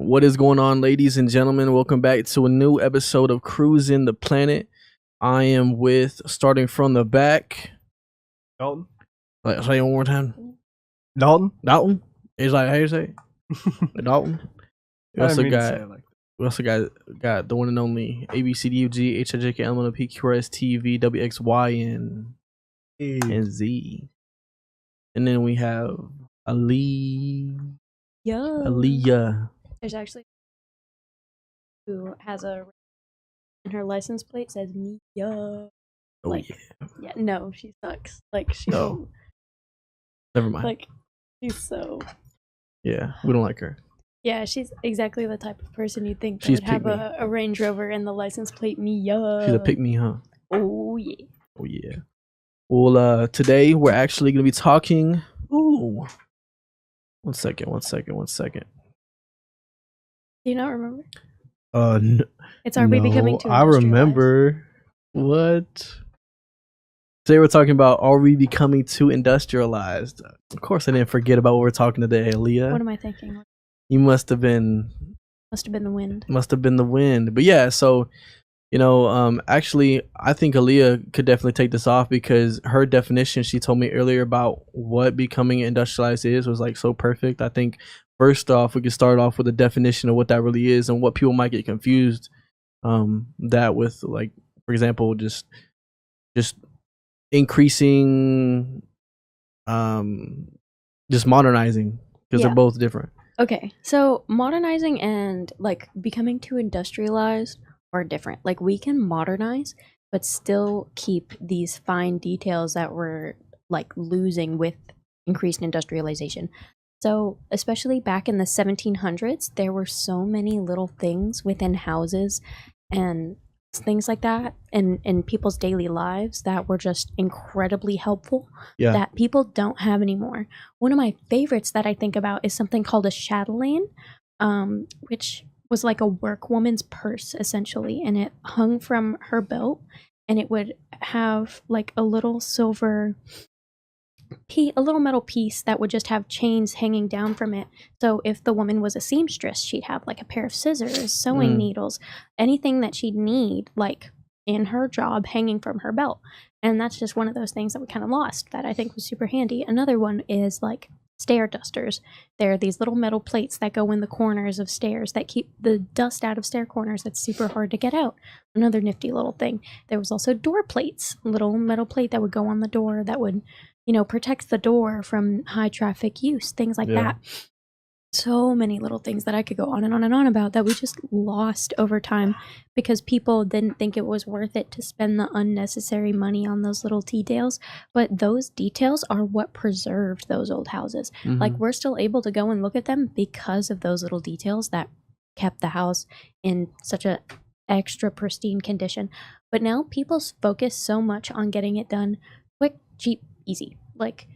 What is going on, ladies and gentlemen? Welcome back to a new episode of Cruisin the Planet. I am with, starting from the back, Dalton. like, say it one more time. Dalton. Dalton? He's like, how you say it? Dalton. We also got the one and only ABCDUG HIJK LMNOP QRS WXY and Z. And then we have Aaliyah. There's actually who has a and her license plate says Mia. Oh like, yeah. No, she sucks. Like she. No. Never mind. Like she's so. Yeah, we don't like her. Yeah, she's exactly the type of person you think that She's would have a Range Rover and the license plate Mia. She's a pick-me, huh? Oh yeah. Oh yeah. Well, today we're actually gonna be talking. Ooh. One second. Do you not remember? No, It's Are We Becoming Too I remember. What? Today we're talking about Are We Becoming Too Industrialized? Of course I didn't forget about what we're talking today, Aaliyah. What am I thinking? You must have been the wind. Must have been the wind. But yeah, so actually I think Aaliyah could definitely take this off because her definition she told me earlier about what becoming industrialized is was like so perfect. I think first off we could start off with a definition of what that really is and what people might get confused that with, like, for example, just increasing just modernizing, because they're both different. Okay, so modernizing and like becoming too industrialized are different. Like we can modernize but still keep these fine details that we're like losing with increased industrialization. So especially back in the 1700s, there were so many little things within houses and things like that in people's daily lives that were just incredibly helpful that people don't have anymore. One of my favorites that I think about is something called a chatelaine, which was like a workwoman's purse essentially, and it hung from her belt, and it would have like a little metal piece that would just have chains hanging down from it. So if the woman was a seamstress, she'd have like a pair of scissors, sewing needles, anything that she'd need like in her job hanging from her belt. And that's just one of those things that we kind of lost that I think was super handy. Another one is like stair dusters. There are these little metal plates that go in the corners of stairs that keep the dust out of stair corners. That's super hard to get out. Another nifty little thing. There was also door plates, little metal plate that would go on the door that would protect the door from high traffic use, things like that. So many little things that I could go on and on and on about that we just lost over time because people didn't think it was worth it to spend the unnecessary money on those little details. But those details are what preserved those old houses. Like we're still able to go and look at them because of those little details that kept the house in such a extra pristine condition. But now people focus so much on getting it done quick, cheap, easy. Like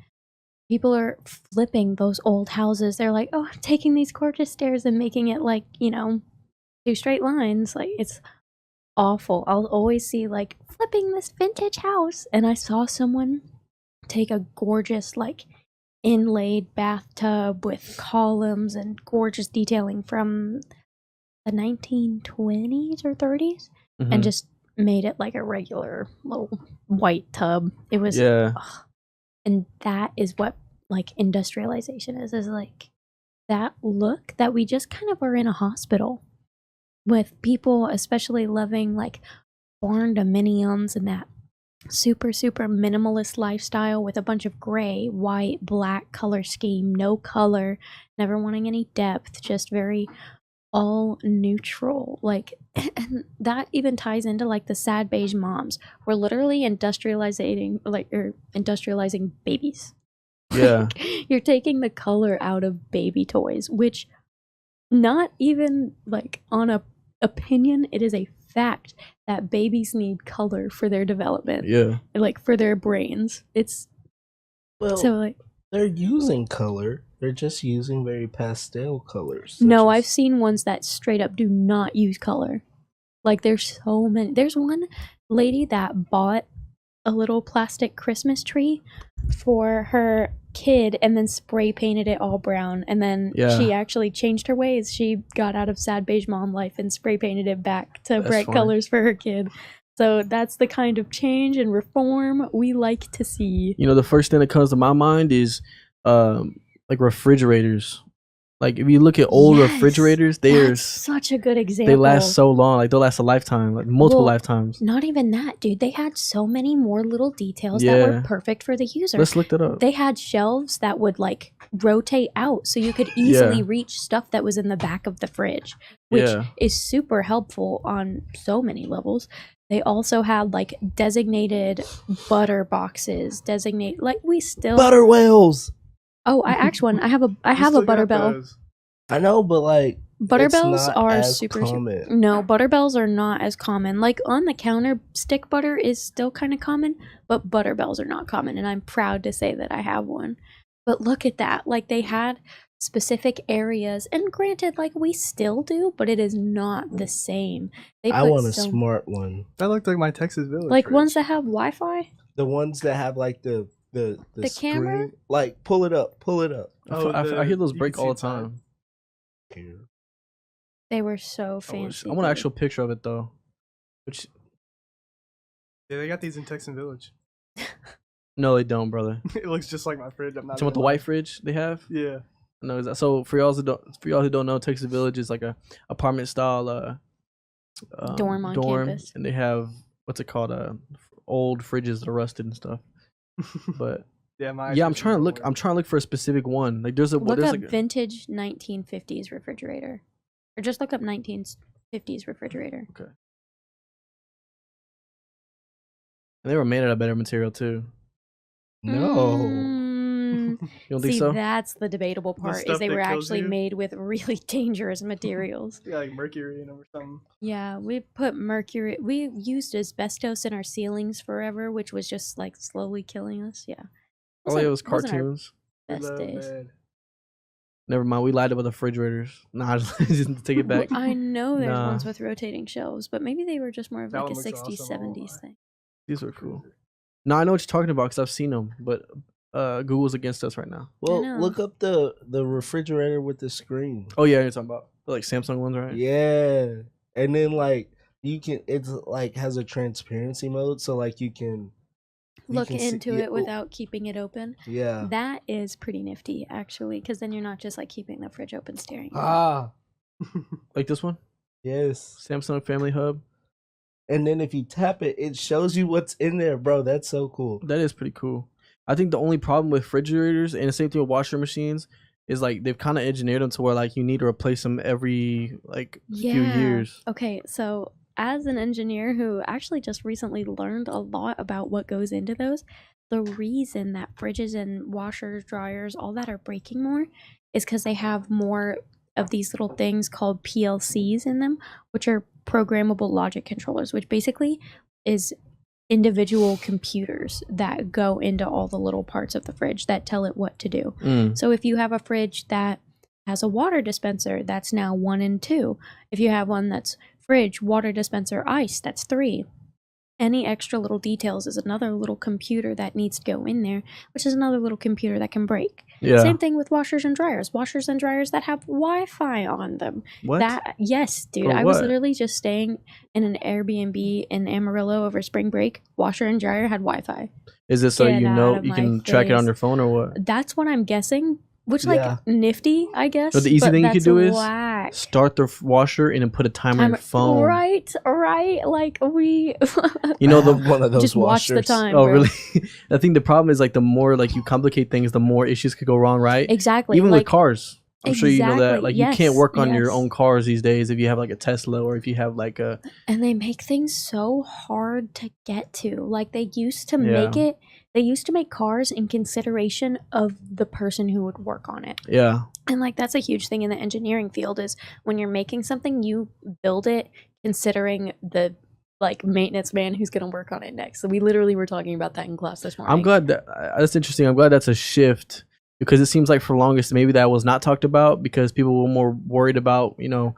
people are flipping those old houses. They're like, oh, I'm taking these gorgeous stairs and making it like, 2 straight lines. Like it's awful. I'll always see like flipping this vintage house. And I saw someone take a gorgeous like inlaid bathtub with columns and gorgeous detailing from the 1920s or 30s and just made it like a regular little white tub. It was and that is what like industrialization is like that look that we just kind of are in a hospital with people especially loving like barn dominiums and that super minimalist lifestyle with a bunch of gray, white, black color scheme, no color, never wanting any depth, just very all neutral. Like, and that even ties into like the sad beige moms. We're literally industrializing babies. Yeah. Like, you're taking the color out of baby toys, which not even like on a opinion, it is a fact that babies need color for their development. Yeah. Like for their brains. It's so like they're using color. They're just using very pastel colors. No, I've seen ones that straight up do not use color. Like there's so many. There's one lady that bought a little plastic Christmas tree for her kid and then spray painted it all brown, and then she Yeah, actually changed her ways. She got out of sad beige mom life and spray painted it back to that's bright funny. colors for her kid. So that's the kind of change and reform we like to see. You know, the first thing that comes to my mind is like refrigerators. Like if you look at old Yes, refrigerators, that's such a good they example. last so long. Like they'll last a lifetime, like multiple Well, lifetimes. not even that, dude. They had so many more little details that were Yeah, perfect for the user. let's look that up. They had shelves that would like rotate out so you could Yeah, easily reach stuff that was in the back of the fridge, which yeah. is super helpful on so many levels. They also had like designated butter boxes, like we still. Butter whales. Oh, I actually one. I have a butter bell. I know, but like Butter it's bells not are as super common. no, butter bells are not as common. Like on the counter, stick butter is still kind of common, but butter bells are not common, and I'm proud to say that I have one. But look at that. Like they had specific areas, and granted, like we still do, but it is not the same. They I put want a smart one. That looked like my Texas Village. like fridge. ones that have Wi-Fi. The ones that have like the camera? screen. Like pull it up. I hear those you break can all the see inside. time. They were so fancy. I want an dude. actual picture of it though. Which Yeah, they got these in Texan Village. no, they don't, brother. It looks just like my fridge. I'm not. So with the gonna lie. white fridge they have. Yeah. No, is that, so for y'all who don't know, Texas Village is like a apartment style Dorm on campus. and they have what's it called old fridges that are rusted and stuff. But Yeah, my. yeah, I'm fridge trying to don't look. work. I'm trying to look for a specific one. Like there's a Look there's up like vintage 1950s refrigerator, or just look up 1950s refrigerator. okay. And they were made out of better material too. No. Mm, You don't think see, so? that's the debatable part. Is stuff they that were kills actually you? made with really dangerous materials. Yeah, like mercury in them or something. Yeah, we put mercury. We used asbestos in our ceilings forever, which was just like slowly killing us. Yeah. Oh yeah, it was Wasn't our cartoons. best Love days. bad. Never mind. We lied about the refrigerators. Nah, just take it back. I know there's Nah. ones with rotating shelves, but maybe they were just more of That like a one looks 60s, awesome, I won't 70s lie. thing. These were cool. No, I know what you're talking about because I've seen them, but Google's against us right now. Well, know. look up the refrigerator with the screen. Oh yeah, you're talking about the, like Samsung ones, right? Yeah, and then like you can, it's like has a transparency mode, so like you can Look can see- into yeah, it without keeping it open. Yeah. That is pretty nifty, actually, because then you're not just like keeping the fridge open staring. at it. Ah, Like this one, yes. Samsung Family Hub. And then if you tap it, it shows you what's in there, bro. That's so cool. That is pretty cool. I think the only problem with refrigerators and the same thing with washer machines is like they've kind of engineered them to where like you need to replace them every like few years. Okay, so as an engineer who actually just recently learned a lot about what goes into those, the reason that fridges and washers, dryers, all that are breaking more is because they have more of these little things called PLCs in them, which are programmable logic controllers, which basically is individual computers that go into all the little parts of the fridge that tell it what to do. So if you have a fridge that has a water dispenser, that's now 1 and 2. If you have one that's fridge, water dispenser, ice, that's 3. Any extra little details is another little computer that needs to go in there, which is another little computer that can break. Yeah. Same thing with washers and dryers. Washers and dryers that have Wi-Fi on them. What? Yes, dude. For I was what? literally just staying in an Airbnb in Amarillo over spring break. Washer and dryer had Wi-Fi. Is this so Get you out know of you my can track it on face. your phone or what? That's what I'm guessing. Which, Yeah. nifty, I guess. So the easy thing you could that's do is whack. start the washer and then put a timer on your phone. Right. Like we You know I the have one of those just watch the washers. time. oh bro. really? I think the problem is like the more like you complicate things, the more issues could go wrong, right? Exactly. Even like, with cars. I'm sure you know that. Exactly, Like you can't work on your yes. own cars these days if you have like a Tesla or if you have like a and they make things so hard to get to. Like they used to make cars in consideration of the person who would work on it. yeah. And like that's a huge thing in the engineering field is when you're making something, you build it considering the like maintenance man who's going to work on it next. So we literally were talking about that in class this morning. I'm glad that's interesting. I'm glad that's a shift because it seems like for longest maybe that was not talked about because people were more worried about, you know,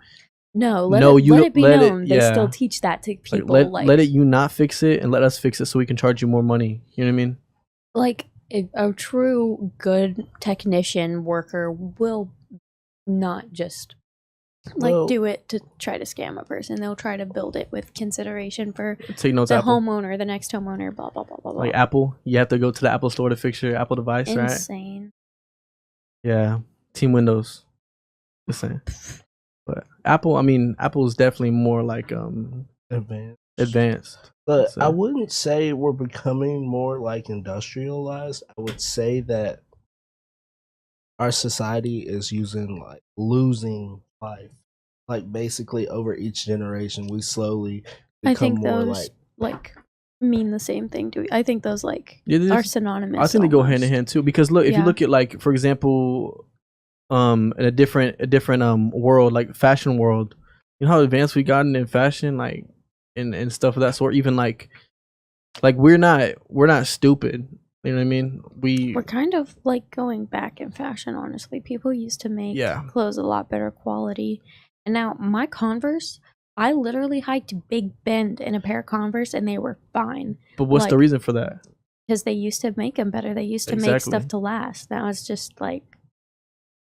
No, No, let it be known. They still yeah. teach that to Like people. let it you not fix it and let us fix it so we can charge you more money. You know what I mean? Like a true good technician worker will not just Well, do it to try to scam a person. They'll try to build it with consideration for Take notes, the Apple. homeowner, the next homeowner, blah blah blah blah blah. Like Apple, you have to go to the Apple store to fix your Apple device, right? Insane. Yeah. Team Windows. Just saying. But Apple, I mean, Apple is definitely more like advanced. But So. I wouldn't say we're becoming more like industrialized. I would say that our society is losing life. Like basically over each generation, we slowly become I think more those mean the same thing. I think those are synonymous. I think they go hand in hand too. Because look, if you look at like, for example, in a different world, like fashion world, you know how advanced we gotten in fashion, like and stuff of that sort. Even like we're not stupid. You know what I mean? We're kind of like going back in fashion, honestly. People used to make clothes a lot better quality. And now my Converse, I literally hiked Big Bend in a pair of Converse and they were fine. But what's the reason for that? Because they used to make them better. They used to make stuff to last. Now it's just like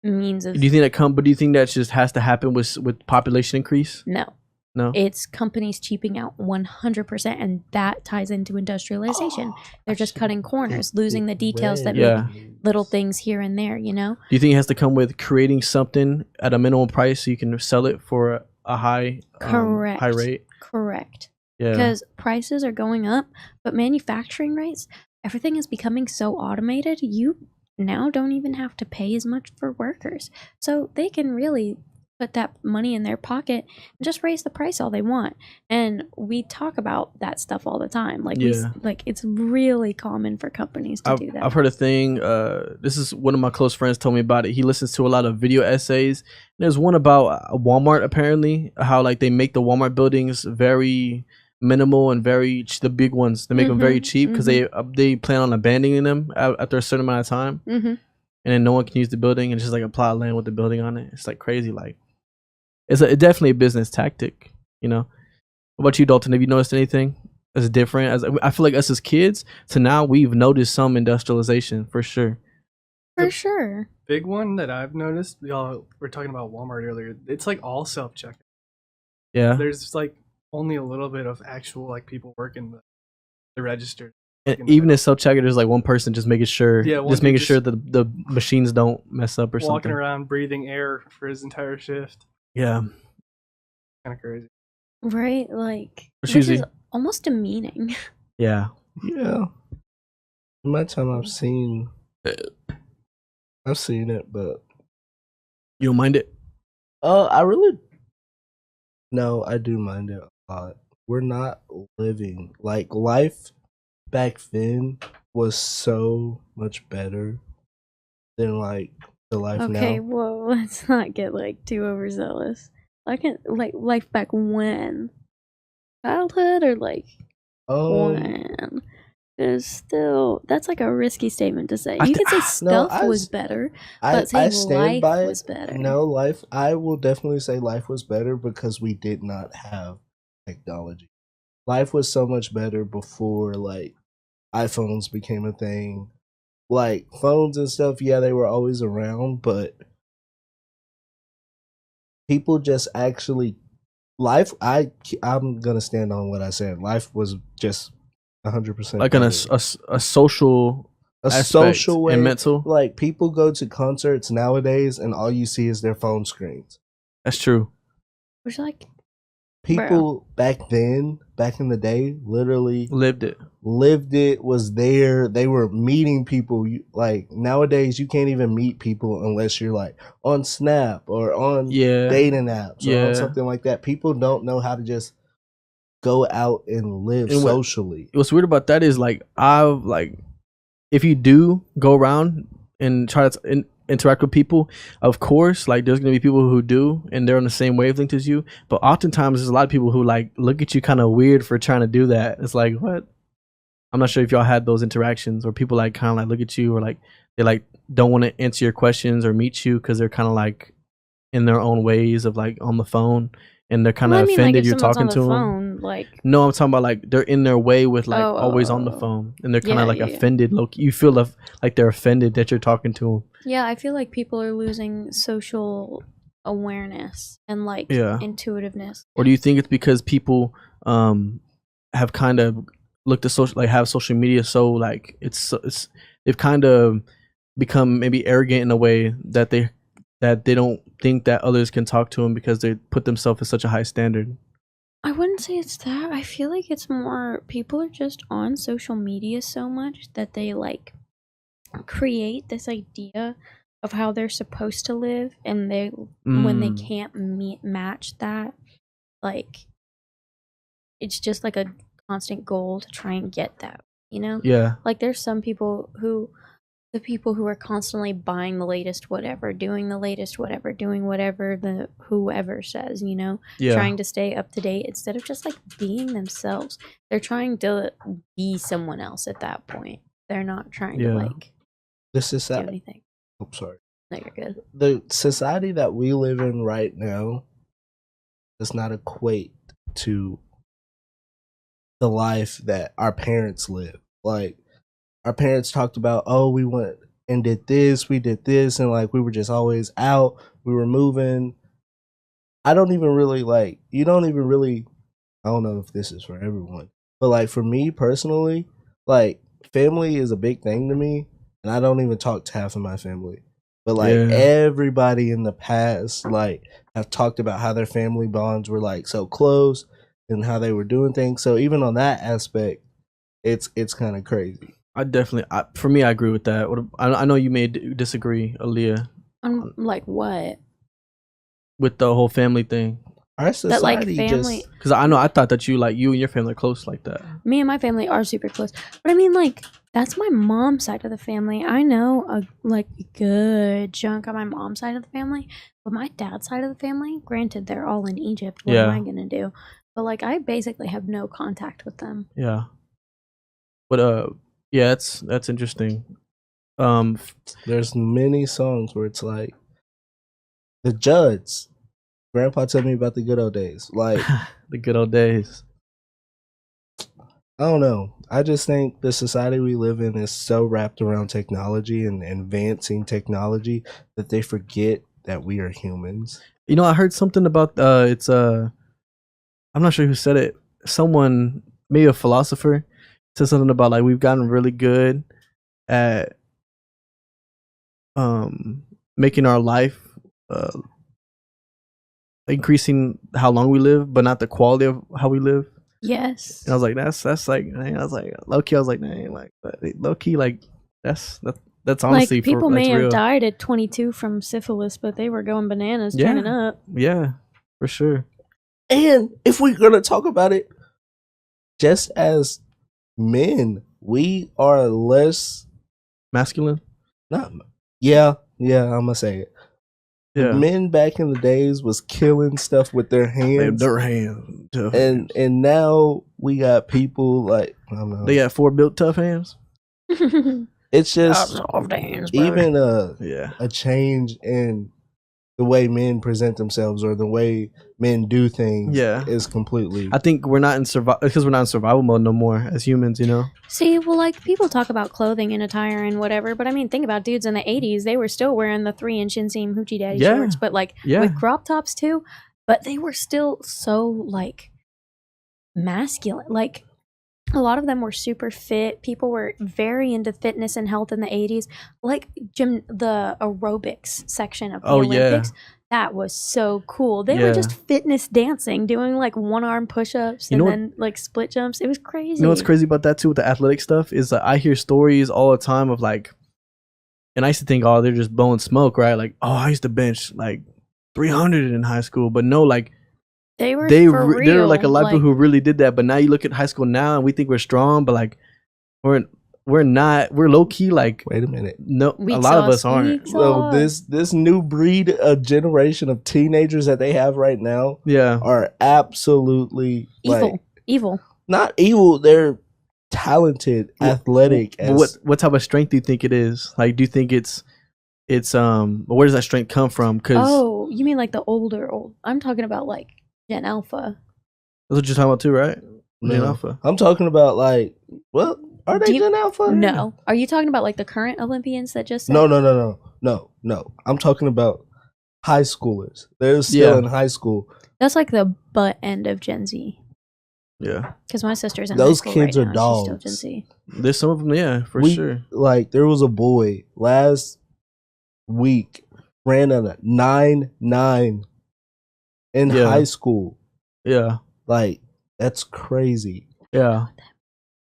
means of... Do you think that do you think that just has to happen with population increase? No. No? It's companies cheaping out 100%, and that ties into industrialization. They're just cutting corners, losing the details that make little things here and there, you know? Do you think it has to come with creating something at a minimum price so you can sell it for a high high rate? Correct. Yeah. Because prices are going up, but manufacturing rates, everything is becoming so automated, you now don't even have to pay as much for workers. So they can really put that money in their pocket and just raise the price all they want. And we talk about that stuff all the time. Like, it's really common for companies to do that. I've heard a thing. This is one of my close friends told me about it. He listens to a lot of video essays. And there's one about Walmart, apparently, how like they make the Walmart buildings very minimal and the big ones. They make them very cheap because they plan on abandoning them after a certain amount of time. And then no one can use the building, and it's just like a plot of land with the building on it. It's like crazy. Like, it's definitely a business tactic, you know. What about you, Dalton? Have you noticed anything that's different? As I feel like us as kids to now, we've noticed some industrialization for sure. For sure. Big one that I've noticed, y'all were talking about Walmart earlier. It's like all self-checkout. Yeah. There's like only a little bit of actual like people working the register. And even if self-checkout, there's like one person just making sure, sure that the machines don't mess up or something. Walking around breathing air for his entire shift. Yeah. Kind of crazy. Right? Like, which is almost demeaning. Yeah. Yeah. In my time, I've seen it, but you don't mind it? No, I do mind it a lot. We're not living like life back then was so much better than like the life now. Okay, whoa, let's not get like too overzealous. I can like life back when? Childhood or like when? There's still that's like a risky statement to say. You could say stuff was better, but saying life was better. No, I will definitely say life was better because we did not have technology. Life was so much better before like iPhones became a thing. Like phones and stuff, yeah, they were always around, but people just actually I'm gonna stand on what I said. Life was just 100% like a social social way and mental. Like people go to concerts nowadays and all you see is their phone screens. That's true. Which like people back in the day literally lived it, was there. They were meeting people. Like nowadays you can't even meet people unless you're like on Snap or on dating apps or on something like that. People don't know how to just go out and live socially. What's weird about that is like if you do go around and try to interact with people, of course, like there's gonna be people who do and they're on the same wavelength as you, but oftentimes there's a lot of people who like look at you kind of weird for trying to do that. It's like, what? I'm not sure if y'all had those interactions or people like kind of like look at you or like they like don't want to answer your questions or meet you because they're kind of like in their own ways of like on the phone. and they're kind of Well, I mean, like offended if you're someone's on talking the to them. phone, like No, I'm talking about like they're in their way with like oh, always on the oh. phone, and they're kind Yeah, of like yeah. offended. Look, you feel like they're offended that you're talking to them. Yeah, I feel like people are losing social awareness and like Yeah. intuitiveness. Or do you think it's because people have kind of looked at social, like have social media, so like it's they've kind of become maybe arrogant in a way that they don't think that others can talk to them because they put themselves at such a high standard. I wouldn't say it's that. I feel like it's more people are just on social media so much that they like create this idea of how they're supposed to live, and they when they can't match that, like it's just like a constant goal to try and get that, you know? Yeah. Like there's some people who the people who are constantly buying the latest whatever, doing the latest whatever, doing whatever the whoever says, you know, Yeah. trying to stay up to date instead of just like being themselves. They're trying to be someone else at that point. They're not trying to like the do society. anything. Oh, sorry. No, you're good. The society that we live in right now does not equate to the life that our parents lived. Like our parents talked about, oh, we went and did this, we did this, and like we were just always out, we were moving. I don't even really like, you don't even really, I don't know if this is for everyone, but like for me personally, like family is a big thing to me, and I don't even talk to half of my family. But like everybody in the past, like have talked about how their family bonds were like so close and how they were doing things. So even on that aspect, it's kind of crazy. I definitely, for me, I agree with that. I know you may disagree, Aaliyah, Like what? with the whole family thing. Our society That like family, because I thought that you and your family are close like that. me and my family are super close, but I mean like that's my mom's side of the family. I know a like good chunk of my mom's side of the family, but my dad's side of the family, granted they're all in Egypt, what am I gonna do? But like I basically have no contact with them. Yeah. But yeah, that's interesting. There's many songs where it's like the Judds. Grandpa told me about the good old days. Like the good old days. I don't know. I just think the society we live in is so wrapped around technology and advancing technology that they forget that we are humans. You know, I heard something about it's I'm not sure who said it. Someone, maybe a philosopher, said something about like we've gotten really good at making our life increasing how long we live, but not the quality of how we live. Yes. And I was like, that's like, man, I was like, low key, I was like, man, like low key, like that's honestly like people may that's have real. died at 22 from syphilis, but they were going bananas turning up. Yeah, for sure. And if we're gonna talk about it, just as men, we are less masculine. Not yeah, I'm gonna say it. Yeah. Men back in the days was killing stuff with their hands. And now we got people like I don't know. They got 4 built tough hands. It's just even a change in the way men present themselves or the way men do things is completely. I think we're not in because we're not in survival mode no more as humans, you know. See, well, like people talk about clothing and attire and whatever, but I mean, think about dudes in the 80s. They were still wearing the 3-inch inseam hoochie daddy shorts, but like with crop tops too. But they were still so like masculine. Like a lot of them were super fit. People were very into fitness and health in the 80s. Like the aerobics section of the Olympics. That was so cool. They were just fitness dancing, doing like one-arm push-ups and then like split jumps. It was crazy. You know what's crazy about that too with the athletic stuff is that I hear stories all the time of like, and I used to think, oh, they're just blowing smoke, right? Like, oh, I used to bench like 300 in high school, but no, like they were like a lot of people who really did that. But now you look at high school now and we think we're strong, but like we're not. We're low key like. Wait a minute. No, a lot of us aren't. So this new breed, a generation of teenagers that they have right now, are absolutely evil. Not evil. They're talented, athletic. What type of strength do you think it is? Like, do you think it's where does that strength come from? Oh, you mean like the older? I'm talking about like Gen Alpha. That's what you're talking about too, right? Gen No, Alpha. I'm talking about like, well, are Do they you- Gen Alpha? No. Are you talking about like the current Olympians that just said? No. I'm talking about high schoolers. They're still in high school. That's like the butt end of Gen Z. Yeah. Because my sister's in Those high school kids right are now. She's still dogs. Gen Z. There's some of them, yeah, for sure. Like, there was a boy last week ran at a 9.9 in high school. Yeah. Like, that's crazy. Yeah.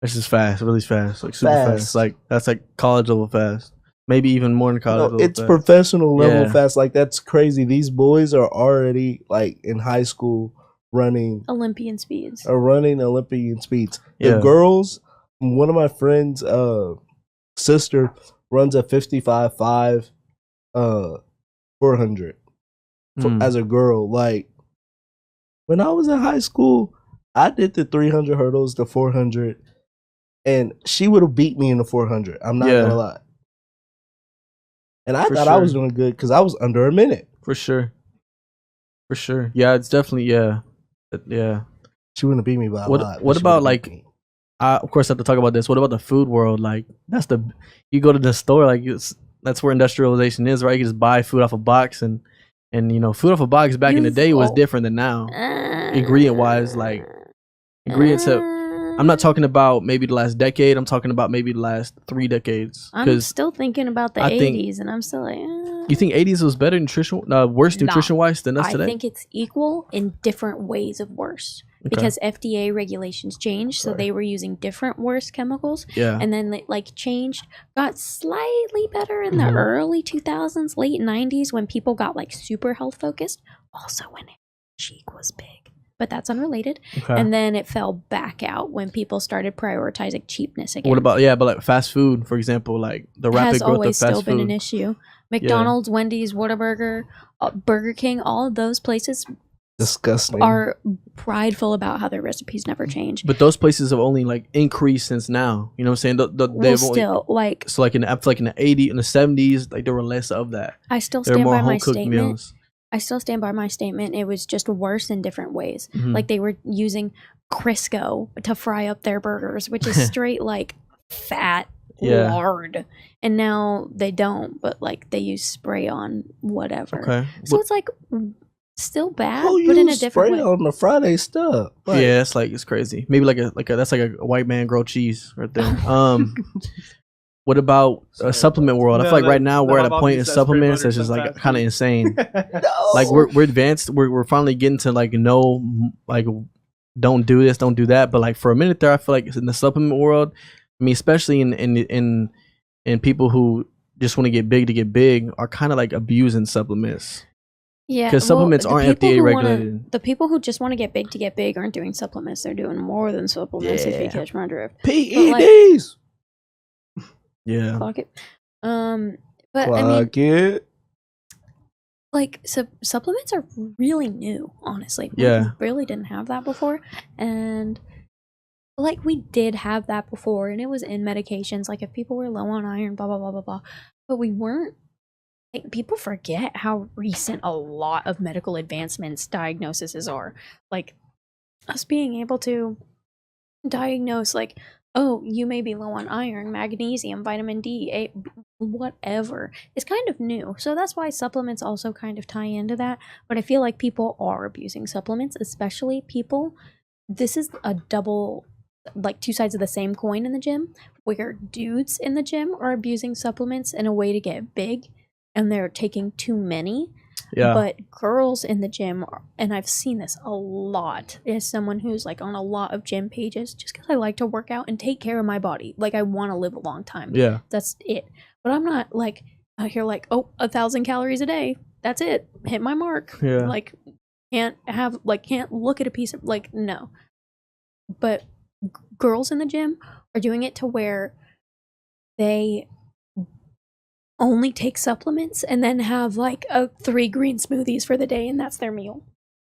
It's just fast, really fast, like super fast. Like that's like college level fast. Maybe even more than college level it's fast. professional level fast. Like, that's crazy. These boys are already like in high school running Olympian speeds. The girls, one of my friends' sister runs a 55.5 400 as a girl. Like, when I was in high school, I did the 300 hurdles, the 400, and she would have beat me in the 400. I'm not gonna lie. And I thought I was doing good because I was under a minute. For sure. Yeah, it's definitely yeah. She wouldn't beat me by a lot. What about like? I of course have to talk about this. What about the food world? Like you go to the store, like that's where industrialization is, right? You just buy food off a box and food off a box back in the day was different than now. Ingredient wise, like ingredients I'm not talking about maybe the last decade. I'm talking about maybe the last 3 decades. I'm still thinking about the 80s, and I'm still like, You think 80s was better worse nutrition wise than us today? I think it's equal in different ways of worse. Okay. Because FDA regulations changed, so they were using different worse chemicals. Yeah. And then like changed, got slightly better in the early 2000s, late 90s when people got like super health focused. Also when cheek was big. But that's unrelated. Okay. And then it fell back out when people started prioritizing cheapness again. What about but like fast food, for example, like the rapid growth of fast food. Has always still been an issue. McDonald's, Wendy's, Whataburger, Burger King, all of those places disgusting are prideful about how their recipes never change. But those places have only like increased since now. You know what I'm saying? They've still only, like so like in the 80s, in the 70s, like there were less of that. I still stand by my statement. Meals. I still stand by my statement. It was just worse in different ways. Like they were using Crisco to fry up their burgers, which is straight like fat lard. And now they don't, but like they use spray on whatever. Okay. So it's like still bad, but in a different way. On the Friday stuff. Like, yeah, it's crazy. Maybe like a that's like a white man grilled cheese right there. What about a supplement world? I feel like right now we're at a point in supplements that's just like kind of insane. Like we're advanced. We're finally getting to like don't do this, don't do that. But like for a minute there, I feel like in the supplement world, I mean, especially in people who just want to get big are kind of like abusing supplements. Yeah, because supplements aren't FDA regulated. The people who just want to get big aren't doing supplements. They're doing more than supplements. If you catch my drift. PEDs. Yeah. Clock it. But I mean, like supplements are really new, honestly. We really didn't have that before, and like we did have that before, and it was in medications. Like if people were low on iron, blah blah blah blah blah, but we weren't. Like, people forget how recent a lot of medical advancements diagnoses are. Like us being able to diagnose like, oh, you may be low on iron, magnesium, vitamin D, whatever. It's kind of new. So that's why supplements also kind of tie into that. But I feel like people are abusing supplements, especially people. This is a double, like 2 sides of the same coin in the gym, where dudes in the gym are abusing supplements in a way to get big. And they're taking too many. Yeah. But girls in the gym, and I've seen this a lot, as someone who's like on a lot of gym pages, just because I like to work out and take care of my body. Like I want to live a long time. Yeah. That's it. But I'm not like out here like, oh, 1,000 calories a day. That's it. Hit my mark. Yeah. Like can't look at a piece of like, no. But girls in the gym are doing it to where they only take supplements and then have like 3 green smoothies for the day, and that's their meal.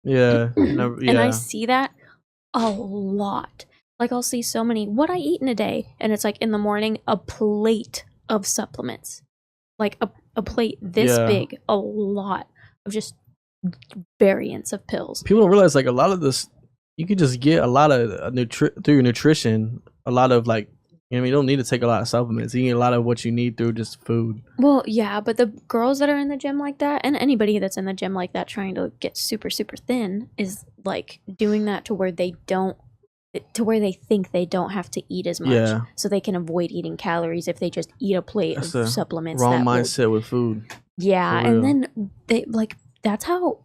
Yeah. And I see that a lot. Like I'll see so many what I eat in a day, and it's like in the morning a plate of supplements. Like a plate this big, a lot of just variants of pills. People don't realize like a lot of this, you can just get a lot of through your nutrition. A lot of like, you know, you don't need to take a lot of supplements. You can get a lot of what you need through just food. Well, yeah, but the girls that are in the gym like that, and anybody that's in the gym like that trying to get super, super thin, is like doing that to where they think they don't have to eat as much. Yeah. So they can avoid eating calories if they just eat a plate That's of a supplements. wrong mindset with food. Yeah, For and real. then they like that's how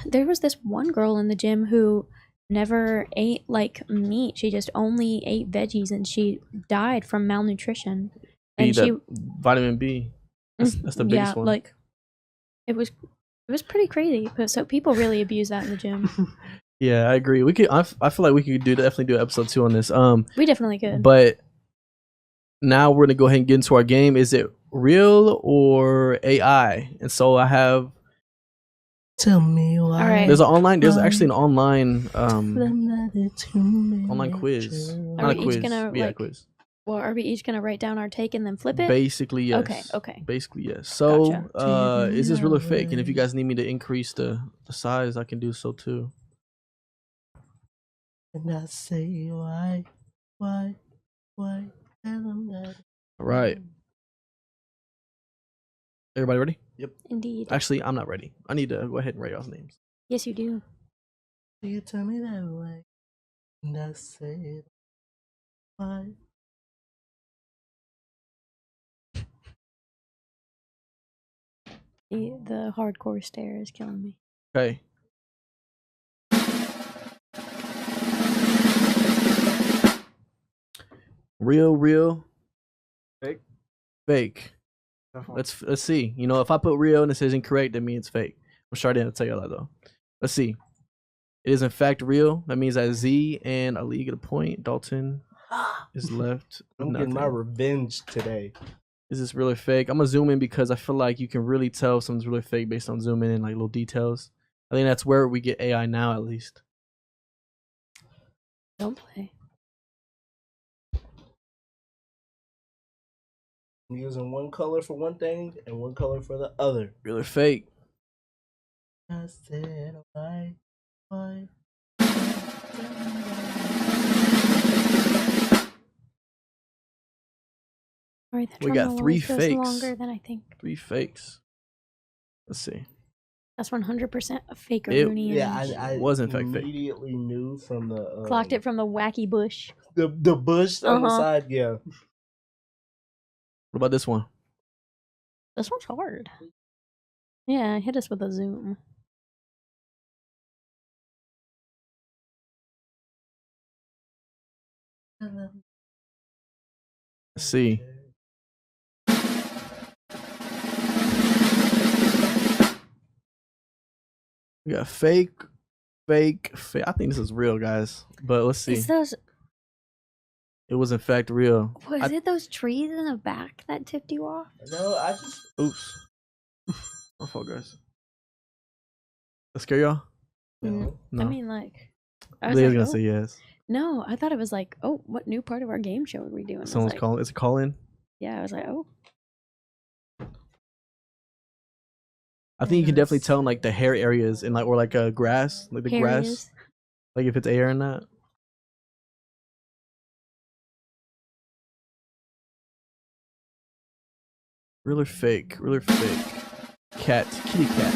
there was this one girl in the gym who never ate like meat. She just only ate veggies, and she died from malnutrition. And she vitamin B. That's the biggest one. like it was pretty crazy. But so people really abuse that in the gym. Yeah, I agree. We could. I feel like we could definitely do episode 2 on this. We definitely could. But now we're gonna go ahead and get into our game. Is it real or AI? And so I have. Tell me why. All right. There's actually an online online quiz. Not a quiz. Quiz. Well, are we each gonna write down our take and then flip it? Basically, yes. Okay. Basically, yes. So, Gotcha. is this real or fake? And if you guys need me to increase the size, I can do so too. And I say why, tell them that. All right. Everybody ready? Yep. Indeed. Actually, I'm not ready. I need to go ahead and write y'all's names. Yes, you do. You tell me that way, and I say why. The hardcore stare is killing me. Okay. Real. Fake. Let's see. You know, if I put real and it says incorrect, that means fake. I'm sure I didn't tell you that though. Let's see. It is in fact real. That means that Z and Ali get a point. Dalton is left. I'm getting my revenge today. Is this real or fake? I'm gonna zoom in because I feel like you can really tell if something's really fake based on zooming in like little details. I think that's where we get AI now, at least. Don't play. I'm using one color for one thing and one color for the other. Real or fake? I said why. All right, We got 3 fakes. Longer than I think. 3 fakes. Let's see. That's 100% a fake or It- Rooney Yeah, image. I Was in fact fake. immediately knew from the Clocked it from the wacky bush. the bush on the side. Yeah. What about this one? This one's hard. Yeah, hit us with a zoom. Let's see. We got fake. I think this is real, guys. But let's see. It's those. It was in fact real. Was it those trees in the back that tipped you off? No, I just. Oops. My fault, guys. That scare y'all? No. No. I mean, like. I was gonna say yes. No, I thought it was like, oh, what new part of our game show are we doing? Someone's like, calling. It's a call in. Yeah, I was like, oh. I think you can definitely tell in like the hair areas and like or like grass, like the grass, Areas. like if it's air in that. Real or fake? Real or fake? Kitty cat.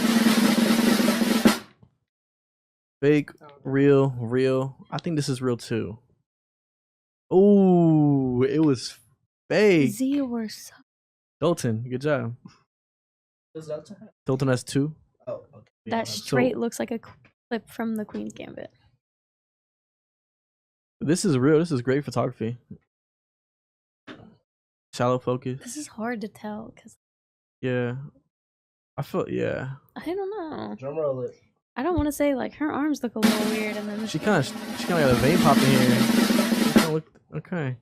Fake, real. I think this is real too. Oh, it was fake. Z or so. Dalton, good job. Is that to have? Dalton has 2. Oh, okay. That straight looks like a clip from the Queen's Gambit. This is real. This is great photography. Shallow focus. This is hard to tell because Yeah. I feel I don't know. Drum roll it. I don't want to say like her arms look a little weird, and then She kind of got a vein pop in here. Okay,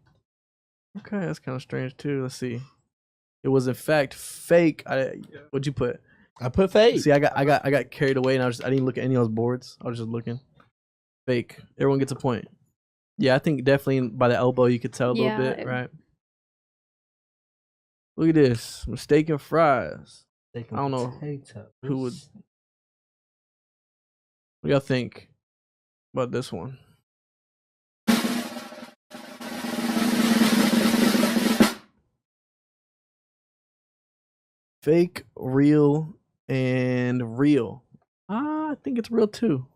that's kind of strange too. Let's see. It was in fact fake. What'd you put? I put fake. See, I got carried away, and I didn't look at any of those boards. I was just looking. Fake. Everyone gets a point. Yeah, I think definitely by the elbow you could tell a little bit, right? Look at this. Mistaken fries. I don't know who would. What do y'all think about this one? Fake, real, and real. I think it's real too.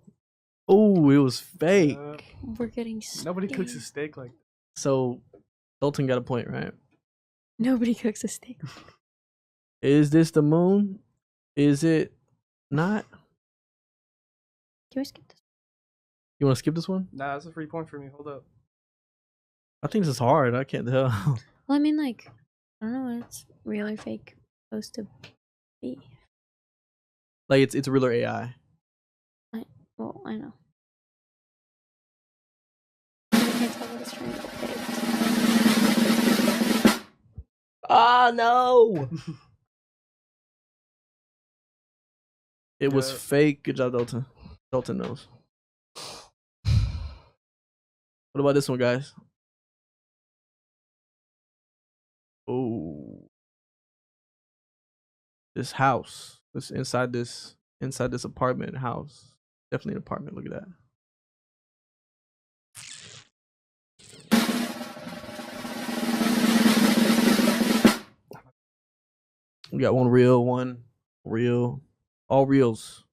Oh, it was fake. We're getting Nobody steak. cooks a steak like that. So Dalton got a point, right? Nobody cooks a steak. Is this the moon? Is it not? Can we skip this? You want to skip this one? Nah, that's a free point for me. Hold up. I think this is hard. I can't tell. Well, I mean, like, I don't know what it's real or fake supposed to be. Like it's real or AI. Well, I know. I can't tell what it's trying to depict. Ah, no. It was Yeah. fake. Good job, Dalton. Dalton knows. What about this one, guys? Oh, this house. This inside this apartment house. Definitely an apartment. Look at that. We got one real, all reals.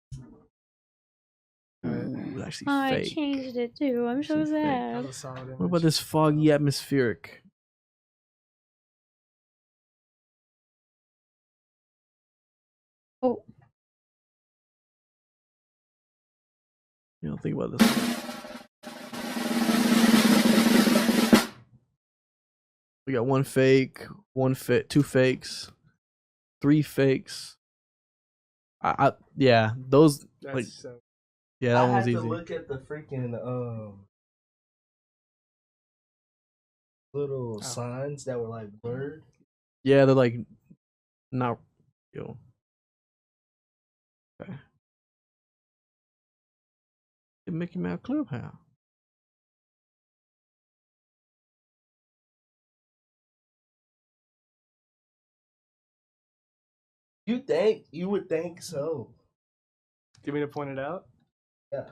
Ooh, it's actually I fake. changed it too. I'm so Actually fake. That sad. was a solid image. What about this foggy atmospheric? Oh, You don't think about this one. We got one fake, two fakes, three fakes. Yeah, those That's like so. yeah, that I one was had to easy. look at the freaking little signs that were like blurred. Yeah, they're like not real. Okay. The Mickey Mouse Clubhouse. You would think so. Do you mean to point it out? Yeah.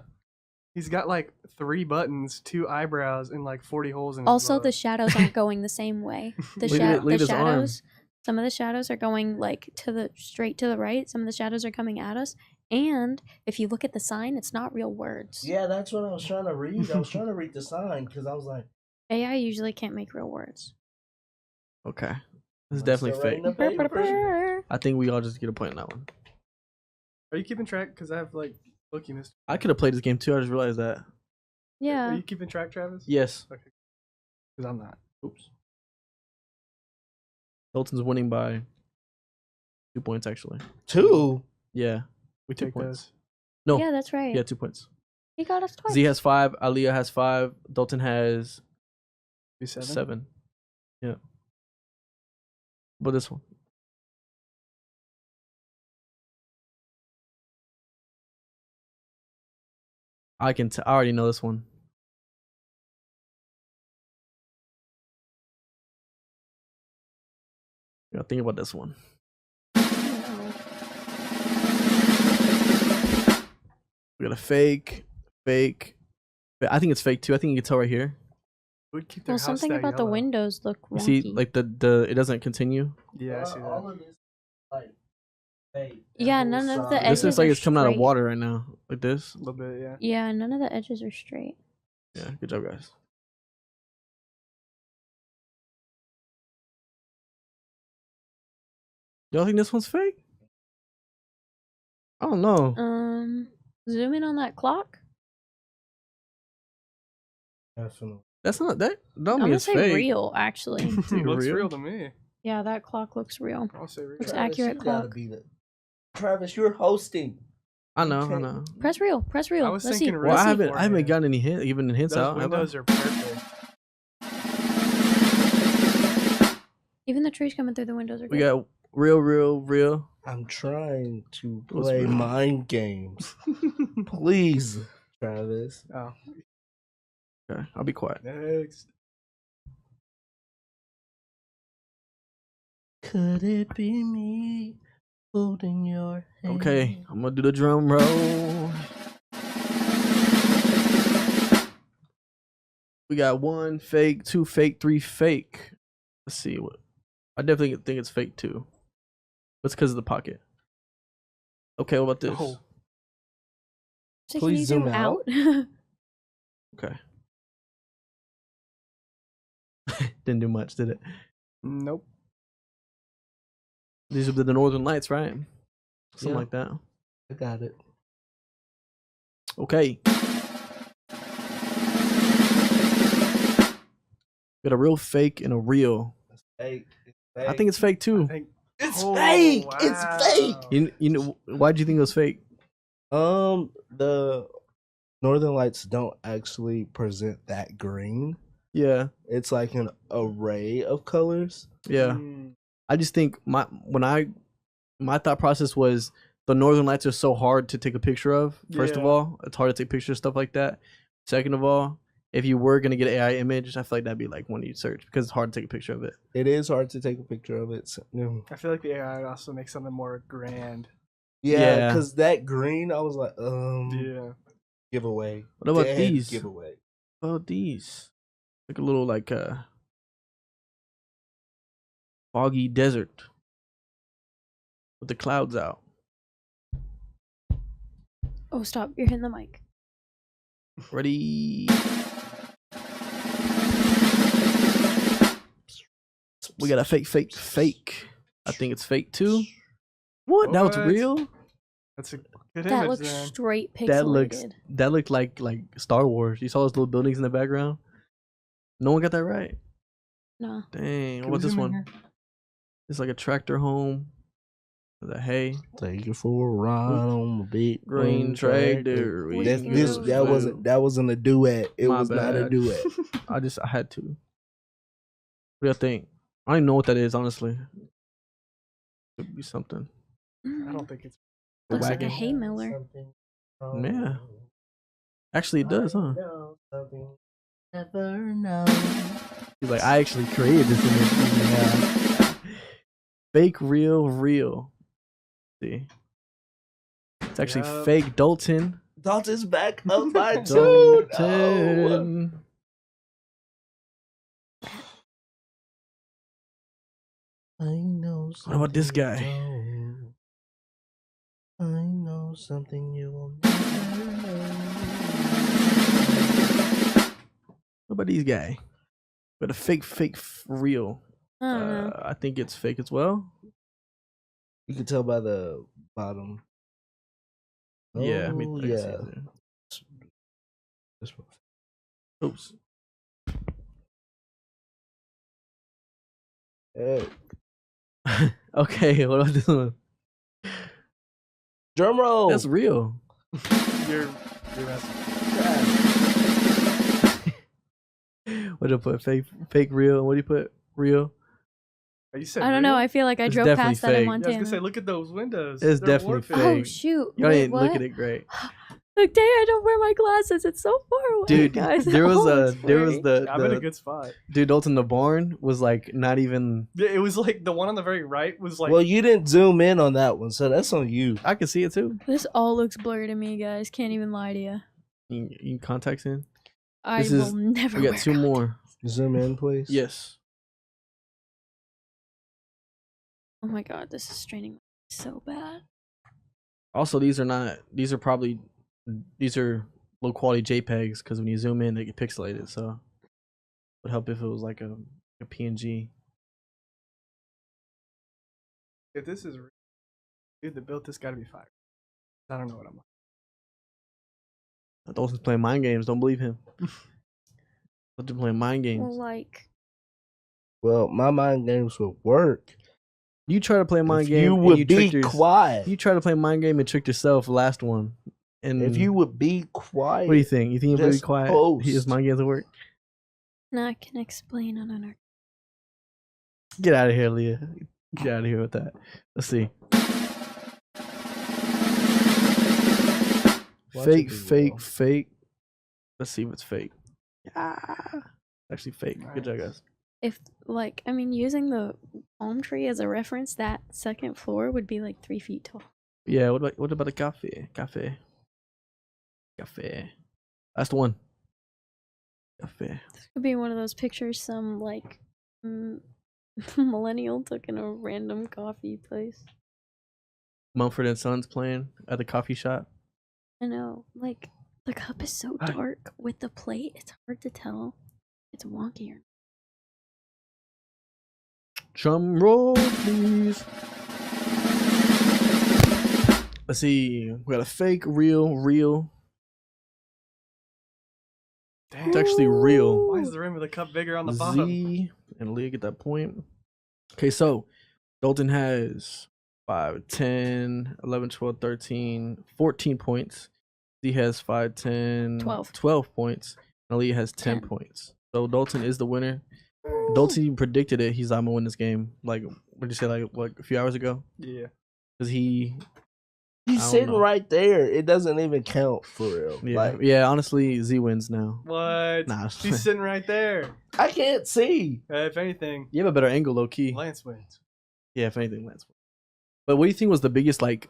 He's got like 3 buttons, 2 eyebrows, and like 40 holes in his also glove. the shadows aren't going the same way. The, Look at it- look at the his arm. shadows. Some of the shadows are going like straight to the right. Some of the shadows are coming at us. And if you look at the sign, it's not real words. Yeah, that's what I was trying to read. I was trying to read the sign because I was like, AI usually can't make real words. Okay. This is "Am I definitely still fake. writing the paper?" I think we all just get a point on that one. Are you keeping track? Because I have like Loki missed. I could have played this game too. I just realized that. Are Yeah. you keeping track, Travis? Yes. Okay. Because I'm not. Oops. Dalton's winning by 2 points actually. 2. Yeah. We 2 take points. those. No. Yeah, that's right. Yeah, 2 points. He got us twice. Z has 5. Aaliyah has 5. Dalton has 7. 7. Yeah. But this one. I already know this one. Yeah, think about this one. We got a fake. I think it's fake too. I think you can tell right here. Would keep their Well, house something that about the yellow. windows look You wonky. see, like the it doesn't continue. Yeah, I see that. All of this, like, fake. Yeah, That none whole of the side. This edges looks like are it's coming out of straight. water right now, like this. A little bit, yeah. Yeah, none of the edges are straight. Yeah, good job, guys. Y'all think this one's fake? I don't know. Zoom in on that clock. Definitely. That's not that. Don't I'm mean gonna it's say fake. real, actually. It's It looks real. real to me. Yeah, that clock looks real. I'll say real. Looks Travis, accurate you gotta clock. be the Travis, you're hosting. I know. Okay. I know. Press real. Press real. I was Let's see. thinking Well, Let's I see. haven't gotten any even hints Those out. Have I? windows are perfect. Even the trees coming through the windows are good. We got real. I'm trying to What's play real? mind games. Please, Travis. Oh, Okay, I'll be quiet. next. Could it be me holding your hand? Okay, I'm gonna do the drum roll. We got 1 fake, 2 fake, 3 fake. Let's see what. I definitely think it's fake too. It's because of the pocket. Okay, what about this? Oh. So can Please you zoom zoom out? Okay. Didn't do much, did it? Nope. These are the Northern Lights, right? Something Yeah. like that. I got it. Okay. Got a real fake and a real. It's fake. It's I fake. think it's fake I too. think It's Oh, fake. wow. It's fake. You know why'd you think it was fake? The Northern Lights don't actually present that green. Yeah, It's like an array of colors. yeah. Mm, I just think my thought process was the Northern Lights are so hard to take a picture of. First of Yeah. all, it's hard to take pictures of stuff like that. Second of all, if you were gonna get an AI image, I feel like that'd be like one you search because it's hard to take a picture of it. It is hard to take a picture of it. So, I feel like the AI also makes something more grand. yeah, Yeah. because that green, I was like, Yeah. giveaway. What about Dead these? Giveaway. Oh, these like a little like foggy desert with the clouds out. Oh, stop! You're hitting the mic. Ready? We got a fake. I think it's fake too. What? That was What? real? That's a good That image, looks then. straight That pixelated. looked like Star Wars. You saw those little buildings in the background? No one got that right. No. Dang. Can What we about this zoom in one? here? It's like a tractor home with a hay. Take you for a ride on the big Green tractor. With That, no that wasn't a duet. It My was not a bad. duet. I had to. What do you think? I don't even know what that is, honestly. Could be something. I don't think it's. Looks like a wagon. hay miller. Yeah. Actually, it does, huh? Never know. He's like, I actually created this image. Yeah. Fake, real. See, it's actually Yup. fake Dalton. Dalton's back up my dude. Dalton. I know. What about this something you guy? don't. I know something you will never know. What about these guy? But a fake, real. I don't know. I think it's fake as well. You can tell by the bottom. Yeah, I Oh, can see yeah. it there. This one. Oops. Hey. Okay, what about this one? Drum roll. That's real. You're messing. What did I put? Fake, real. What do you put? Real. Oh, you said I don't know. real? I feel like I It's drove definitely past that in fake. Yeah, I was Montana. gonna say, look at those windows. It's They're definitely warping. Oh fake. shoot! Y'all Wait, didn't what? look at it great. Look, dang! I don't wear my glasses. It's so far away, Dude, guys. there was Oh, the I'm in a good spot. dude Dalton the barn was like not even. Yeah, it was like the one on the very right was like. Well, you didn't zoom in on that one, so that's on you. I can see it too. This all looks blurry to me, guys. Can't even lie to you. You contacts in. I This will is- never. We got wear 2 more. Zoom in, please. Yes. Oh my god, this is straining me so bad. Also, these are low quality JPEGs because when you zoom in, they get pixelated. So, it would help if it was like a PNG. If this is real, dude that built this got to be fired. I don't know what I'm like. Dalton's playing mind games. Don't believe him. Dalton playing mind games. Well, like, Well, my mind games would work. You try to play a mind If game. you and would you be tricked quiet. You try to play a mind game and tricked yourself last one. And If you would be quiet. what do you think? You think you'll be Just quiet? post. His mind games will work. now I can explain on an. Get out of here, Leah. Get out of here with that. Let's see. Watch Fake, it be fake, real. fake. Let's see if it's fake. Ah, actually fake. Good job, Nice. guys. If like, I mean, using the palm tree as a reference, that second floor would be like 3 feet tall. Yeah. What about the cafe? Cafe. That's the one. Cafe. This could be one of those pictures some like millennial took in a random coffee place. Mumford and Sons playing at the coffee shop. I know, like the cup is so dark with the plate. It's hard to tell. It's wonky. Drum roll, please. Let's see. We got a fake, real. Dang. It's actually real. Why is the rim of the cup bigger on the bottom? Z and Leah get that point. Okay, so Dalton has 5, 10, 11, 12, 13, 14 points. Z has 5, 10, 12 points. And Leah has 10 points. So Dalton is the winner. Dalton predicted it. He's I'm gonna win this game. Like, what did you say? Like a few hours ago? Yeah. Because He's don't sitting know. right there. It doesn't even count for real. yeah, yeah. Honestly, Z wins now. What? Nah, She's sitting right there. I can't see. If anything, you have a better angle, low key. Lance wins. Yeah, if anything, Lance wins. But what do you think was the biggest like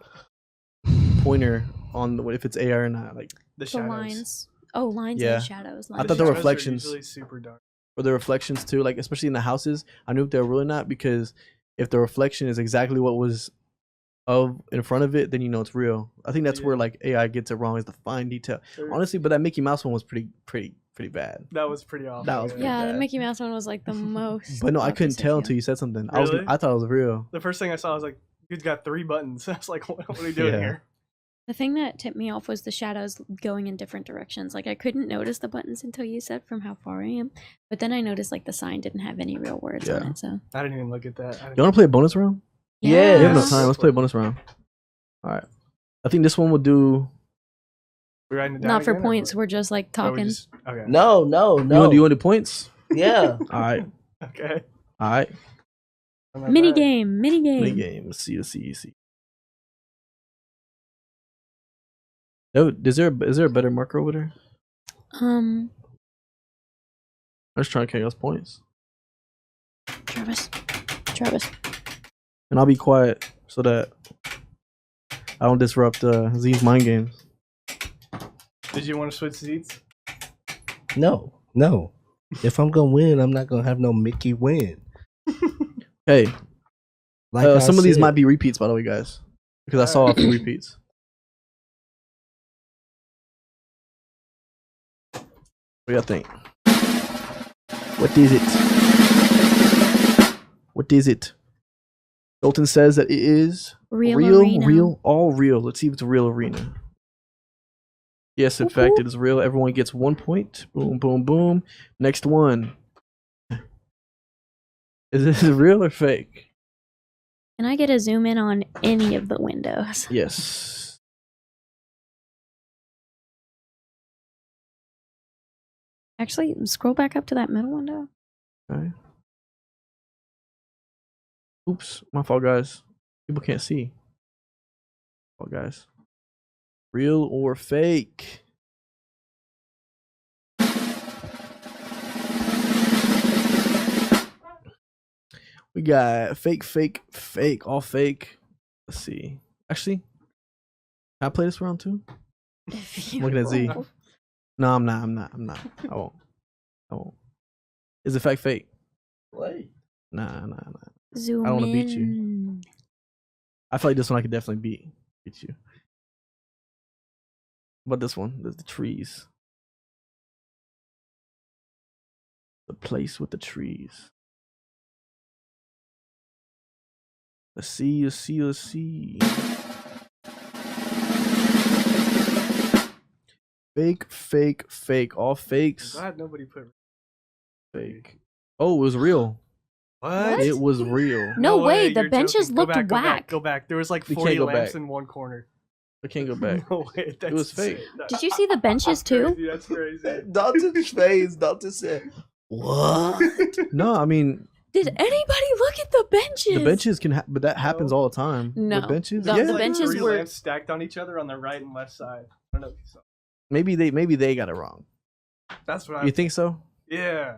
pointer on if it's AR or not? Like The The shadows. lines. Oh, lines Yeah. and shadows. I Lines thought the and shadows are reflections- usually super dark. or the reflections too, like especially in the houses. I knew if they were really not because if the reflection is exactly what was of in front of it, then you know it's real. I think that's where like AI gets it wrong is the fine detail. Sure. Honestly, but that Mickey Mouse one was pretty bad. That was pretty awful. That was yeah. pretty Yeah, the bad. Mickey Mouse one was like the most. But no, I couldn't opposite tell view. until you said something. Really? I thought it was real. The first thing I saw was like, dude's got 3 buttons. I was like, what are we doing Yeah. here? The thing that tipped me off was the shadows going in different directions. Like I couldn't notice the buttons until you said from how far I am. But then I noticed like the sign didn't have any real words on Yeah. it. So I didn't even look at that. I didn't- You want to play a bonus round? Yeah. We have no Yes. time. Let's play a bonus round. All right. I think this one will do. We're writing it down not for again, or points. what? We're just like Or we talking. just- okay. No. You want to do points? Yeah. All right. Okay. All right. I'm not Mini bad. game. Mini game. Mini game. Let's see. Oh, is there a better marker over there? Um, I'm just trying to count those points, Travis. and I'll be quiet so that I don't disrupt Z's mind games. Did you want to switch seats? No. If I'm gonna win, I'm not gonna have no Mickey win. Hey, Like I some of these said. might be repeats, by the way, guys, because I saw a few repeats. What do y'all think? What is it? Dalton says that it is Real arena. all real. Let's see if it's a real arena. Yes, in Whoop, fact, whoop. it is real. Everyone gets 1 point. Boom, boom, boom. Next one. Is this real or fake? Can I get a zoom in on any of the windows? Yes. Actually, scroll back up to that middle window. Okay. Oops, my fault, guys. People can't see. Fault, guys. Real or fake? We got fake, all fake. Let's see. Actually, can I play this round too? Looking at Z. No, I'm not. I won't. Is it fake? Wait. Zoom I don't wanna beat you. in. I feel like this one I could definitely beat you. But this one, there's the trees. The place with the trees. Let's see. Fake. All I'm fakes. glad nobody put Fake. Oh, it was real. what? It was real. No way, the you're benches joking. Go looked back, go back, whack. Go back. There was like You 40 can't go lamps back. in one corner. I can't go back. No way. That's was fake. insane. Did you see the benches too? Crazy, that's crazy. Dalton's face. Dalton said, "What?" No, I mean Did anybody look at the benches? the benches can, but that happens all the time. No. The benches, The- yeah. the Like benches 3 were- lamps stacked on each other on the right and left side. I don't know if you saw. Maybe they got it wrong. That's what I. You think so? Yeah.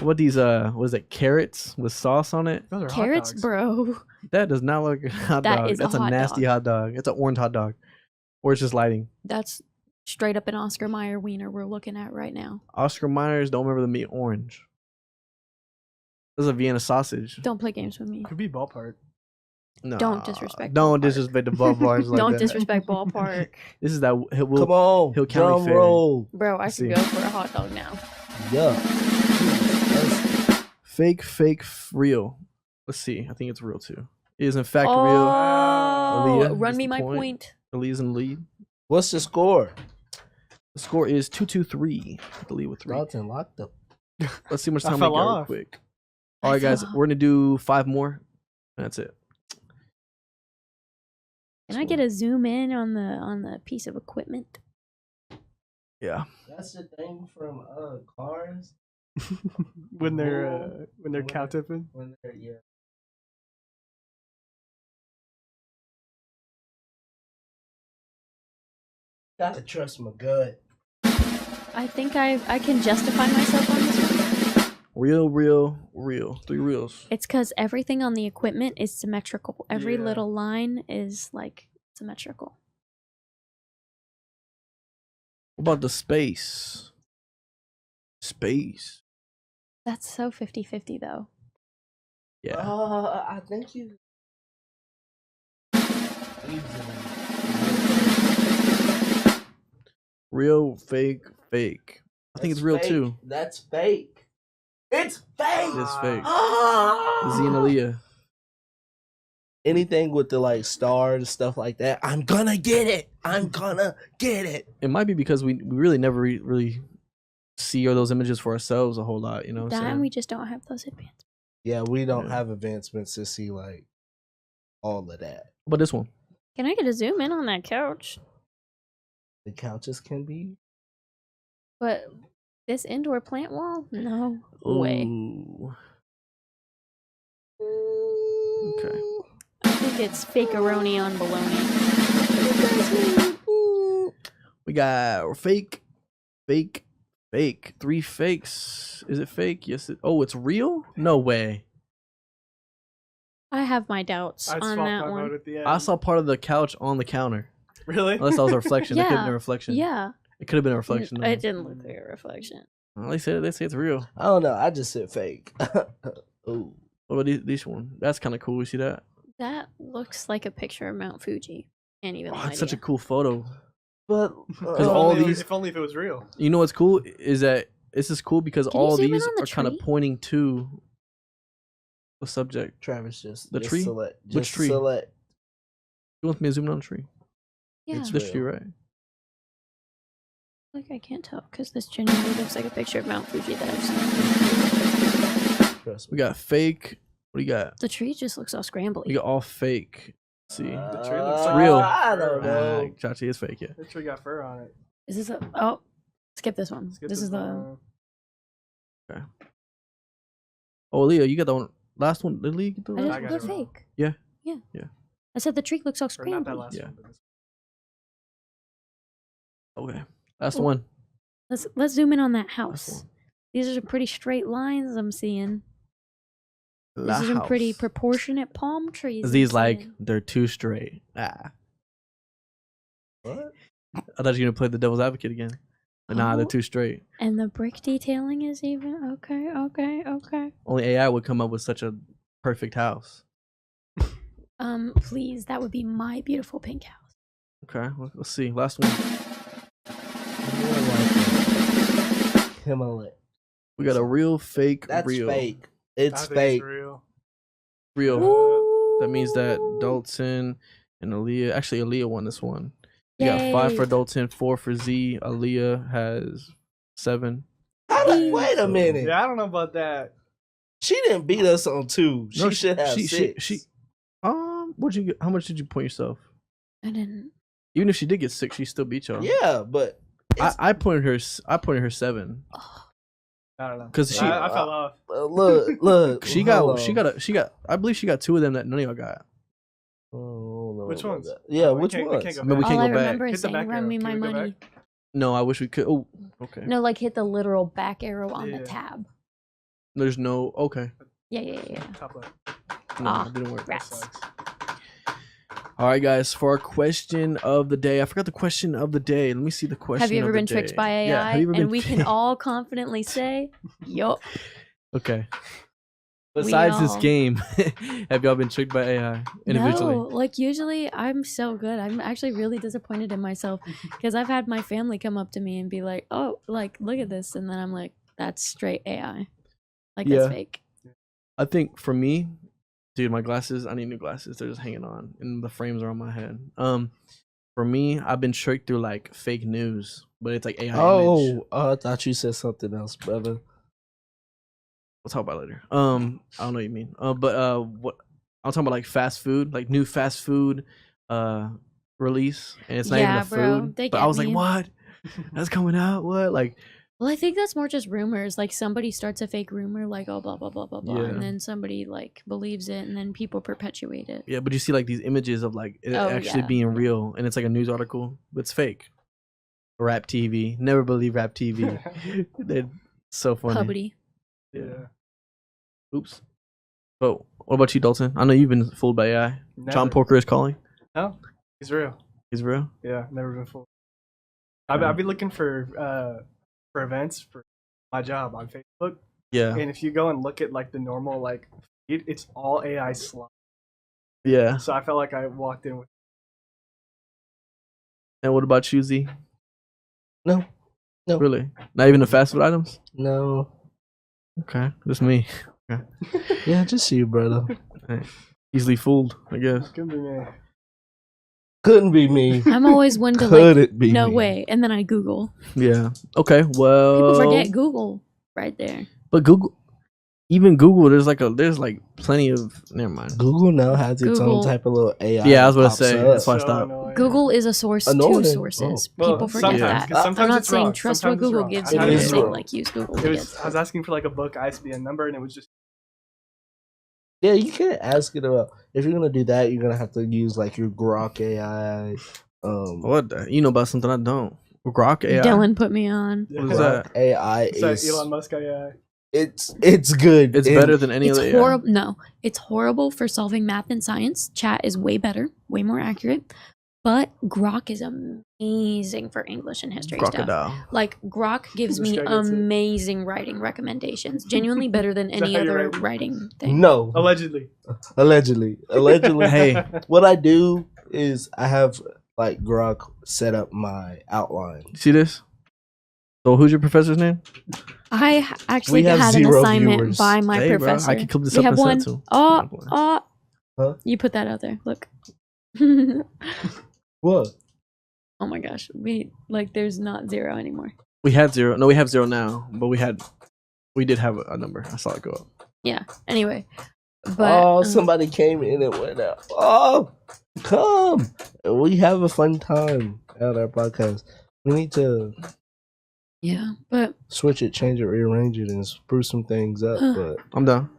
What these what is it? Carrots with sauce on it? Those are hot Carrots, dogs. bro. That does not look like a hot That dog. is a That's a hot nasty dog. hot dog. It's an orange hot dog, or it's just lighting. That's Straight up an Oscar Mayer wiener we're looking at right now. Oscar Myers, don't remember the meat orange. This is a Vienna sausage. Don't play games with me. Could be ballpark. No, Don't disrespect Don't ballpark. disrespect the ballparks like Don't that. disrespect ballpark. This is that. Come on, Hill County drum Fair. roll. Bro, I Let's could see. go for a hot dog now. Yeah. Fake, real. Let's see. I think it's real too. It is in fact real. Oh, Aaliyah run gets me the my point. point. Aaliyah's in the lead. What's the score? The score is 2-2-3. The lead with 3. Dalton locked up. Let's see how much I time we fell got real off. quick. All right, guys. fell off. We're gonna do 5 more. And that's it. Can I get a zoom in on the piece of equipment? Yeah. That's the thing from Cars. when they're cow tipping. When they're Gotta trust my gut. I think I can justify myself on this one. Real. 3 reels. It's because everything on the equipment is symmetrical. Every Yeah. little line is like symmetrical. What about the space? Space. That's so 50-50 though. Yeah. I think you. Real, fake. I think it's real That's too. fake. That's fake. It's fake. It's fake. Ah! Z and Aaliyah. Anything with the like stars, stuff like that. I'm gonna get it. I'm gonna get it. It might be because we really never really see those images for ourselves a whole lot, you know what I'm That and saying? we just don't have those advancements. Yeah, we don't Yeah. have advancements to see like all of that. But this one. Can I get a zoom in on that couch? The couches can be. But this indoor plant wall? No way. Ooh. Okay. I think it's fake-a-roni on baloney. We got fake. 3 fakes. Is it fake? Yes. Oh, it's real? No way. I have my doubts I'd on swap that my one. vote at the end. I saw part of the couch on the counter. Really? Unless that was a reflection. It could have been Yeah. a reflection. Yeah. It could have been a reflection. though. It didn't look like a reflection. Well, they say it's real. I don't know. I just said fake. Ooh. What about this one? That's kind of cool. You see that? That looks like a picture of Mount Fuji. Can't even Oh, lie it's to such a you. cool photo. But Because If all only- these- If only if it was real. You know what's cool is that this is cool because Can you all zoom in these on the are kind of tree? pointing to the subject. Travis just The just tree? Select, Which just tree? Select. You want me to zoom in on the tree? Yeah. It's This real. tree, right? Like I can't tell because this genuinely looks like a picture of Mount Fuji that I've seen. Trust We me. got fake. What do you got? The tree just looks all scrambly. We got all fake. Let's see. The tree looks like real. I don't know. Chachi is fake, yeah. That tree got fur on it. Is this a oh? Skip this one. Let's get This is the one. Oh, Leo, you got the one, last one. Did Leo get the I last just, I got they're it wrong. fake. Yeah. Yeah. Yeah. I said the tree looks all Or not that scrambly. last Yeah. one. But this one? Okay. Last Oh. one. Let's zoom in on that Last house. one. These are some pretty straight lines I'm seeing. La These are some pretty house. proportionate palm trees. These I'm like, seeing. they're too straight. Ah. What? I thought you were going to play the devil's advocate again. But nah, they're Oh. too straight. And the brick detailing is even okay. Only AI would come up with such a perfect house. Please, that would be my beautiful pink house. Okay, let's see. Last one. Himalaya. We got a real, fake, That's real. fake. I It's think fake. It's real. Real. That means that Dalton and Aaliyah. Actually, Aaliyah won this one. You got 5 for Yay. Dalton, 4 for Z. Aaliyah has 7. Wait a minute. Yeah, I don't know about that. She didn't beat us on 2. She No, should have she- 6. she- what'd you get? How much did you point yourself? I didn't. Even if she did get 6, she still beat y'all. Yeah, but I pointed her. I pointed her 7 I don't know. 'Cause she- I fell off. look. she hold got. on. She got. I believe she got 2 of them that none of y'all got. Oh, Which no, ones? Yeah, Oh, we which can't- we ones? can't go I mean, we back. can't All I go back. remember Hit is the saying, back "Run arrow. me Can my we go money." back? No, I wish we could. Oh, okay. No, like hit the literal back arrow on Yeah. the tab. There's no. Okay. Yeah. Top left. No, Ah, it didn't work. rats. Sucks. All right, guys. For our question of the day, I forgot the question of the day. Let me see the question. Have you ever of the been tricked day. by AI? Yeah. Have you ever been? And we can all confidently say, yup. Okay. Besides this all- game, have y'all been tricked by AI individually? No, like usually I'm so good. I'm actually really disappointed in myself because I've had my family come up to me and be like, "Oh, like look at this," and then I'm like, "That's straight AI. Like Yeah. that's fake." I think for me, dude, my glasses. I need new glasses. They're just hanging on, and the frames are on my head. For me, I've been tricked through like fake news, but it's like AI image. I thought you said something else, brother. We'll talk about it later. I don't know what you mean. What I'm talking about, like fast food, like new fast food, release, and it's not even Yeah, a bro, food. they But I get was like, me. what? That's coming out? What? Like, Well, I think that's more just rumors. Like somebody starts a fake rumor, like oh blah blah blah blah blah, Yeah. and then somebody like believes it, and then people perpetuate it. yeah, but you see like these images of like it Oh, actually yeah, being yeah. real, and it's like a news article, but it's fake. Rap TV. Never believe Rap TV. They're so funny. Pubbity. Yeah. Oops. But what about you, Dalton? I know you've been fooled by AI. John Never. Porker is calling. No, he's real. He's real. Yeah, never been fooled. I've been looking for events for my job on Facebook, Yeah. and if you go and look at like the normal like feed, it's all AI slime. Yeah. So I felt like I walked in with. And what about you, Z? No, no, Really? Not even the fast food items? no. Okay. Just me. Yeah, just you, brother. Easily fooled, I guess. Could be me. Couldn't be me. I'm always one to Could like, it be no me? way, and then I Google. Yeah. Okay. Well, People forget Google right there. but Google, even Google, there's like plenty of. Never mind. Google now has its Google. own type of little AI. Yeah, I was about to pops say, up. that's why I So stopped. annoying. Google is a source Annoying. to sources. Oh. People forget sometimes, that. 'cause sometimes I'm not it's saying wrong. trust Sometimes what it's Google wrong. gives It you. I'm is just saying wrong. like use Google. It to was, get I was asking for like a book ISBN number, and it was just Yeah, you can't ask it about. If you're gonna do that, you're gonna have to use like your Grok AI. What? You know about something I don't. Grok AI. Dylan put me on. What is Grok that? AI it's that is Elon Musk AI. it's good. It's And better than any It's other. horrible. No, it's horrible for solving math and science. Chat is way better, way more accurate. But Grok is amazing for English and history stuff. Crocodile. Like Grok gives This me guy gets it. amazing writing recommendations. Genuinely better than Is that any how you other write? writing thing. No, Allegedly. allegedly. Hey. What I do is I have like Grok set up my outline. You see this? So who's your professor's name? I actually We have had an 0 assignment viewers. by my Hey, bro, professor. I can clip this We up have and send one. it to him. Oh, Huh? you put that out there. Look. What? Oh my gosh, there's not 0 anymore. We had 0. No, we have 0 now, but we did have a number. I saw it go up. Yeah. Anyway, but Oh, somebody came in and went out. Oh, come! We have a fun time at our podcast. We need to yeah, but switch it, change it, rearrange it, and spruce some things up. But I'm done.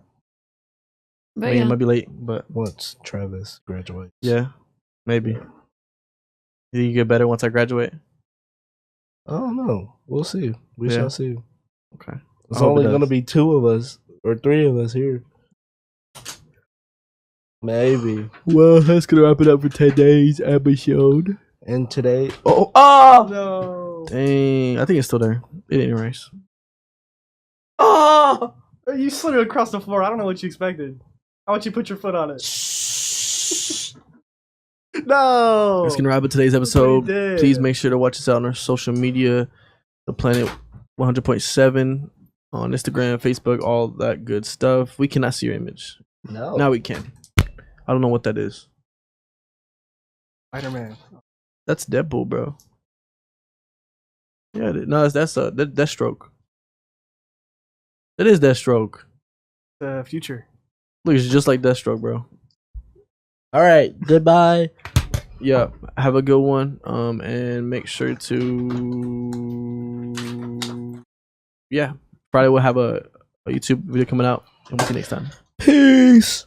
I mean, yeah. it might be late, but once Travis graduates, yeah, maybe. You think you get better once I graduate? I don't know. We'll see. We Yeah. shall see. Okay. It's I hope it only going to does. be 2 of us or 3 of us here. Maybe. Well, that's gonna wrap it up for today's episode. And today, No. Dang, I think it's still there. It didn't erase. oh, You slid it across the floor. I don't know what you expected. How about you put your foot on it? No. That's gonna wrap up today's That's what he episode. did. Please make sure to watch us out on our social media, the Planet 100.7 on Instagram, Facebook, all that good stuff. We cannot see your image. no. Now we can. I don't know what that is. Spider-Man. That's Deadpool, bro. Yeah, no, that's Deathstroke. That is Deathstroke. The future. Look, it's just like Deathstroke, bro. All right. Goodbye. Yeah, have a good one. And make sure to Friday we'll have a YouTube video coming out, and we'll see you next time. Peace.